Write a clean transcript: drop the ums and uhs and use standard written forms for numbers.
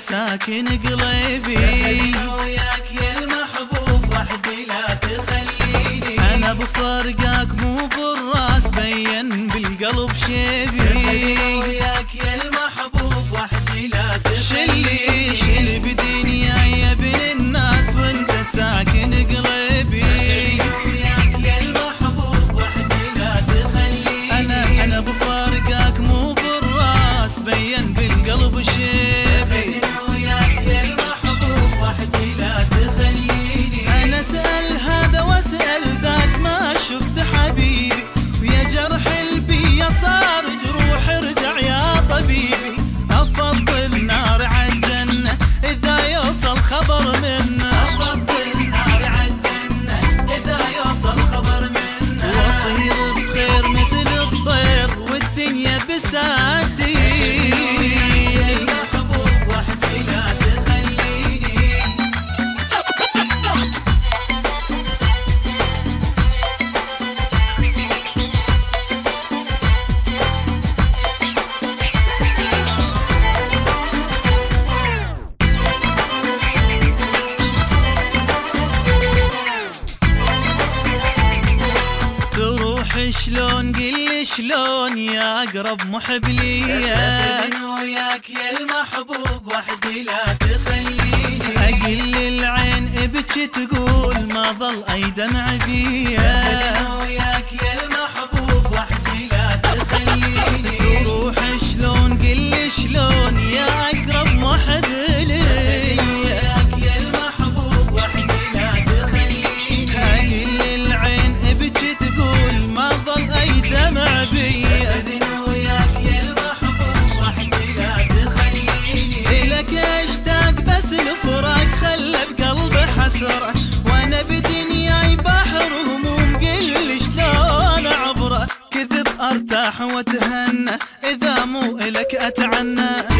ساكن قلبي وياك يا المحبوب وحدي لا تخليني. انا بفرقك مو بالراس بين بالقلب شيبي وياك يا المحبوب وحدي لا تخليني. شل بدنياي يا ابن الناس وانت ساكن قلبي وياك يا المحبوب وحدي لا تخليني. انا بفرقك مو بالراس بين بالقلب شيبي وياك يا المحبوب وحدي لا تخليني. انا اسال هذا واسال ذاك ما شفت حبيبي ويا جرح البي صار جروح ارجع يا طبيبي. افضل نار عالجنة اذا يوصل خبر منه. افضل نار عالجنة اذا يوصل خبر منه. واصير بخير مثل الطير والدنيا بساعتي. شلون قل شلون يا اقرب محب ليا وياك يا المحبوب وحدي لا تخليني. اقل العين ابكي تقول ما ظل اي دمع بيا وياك يا المحبوب وحدي لا تخليني. روح شلون قل شلون يا اقرب محب ليا وياك يا المحبوب وحدي لا تخليني. اقل العين ابكي تقول ما ظل اي دمع بيا وياك يا المحبوب وحدي لا تخليني. الك اشتاق بس الفراق خلى بقلبي حسره وانا بدنياي بحر هموم قل شلون اعبره. كذب ارتاح واتهنى اذا مو الك اتعنى.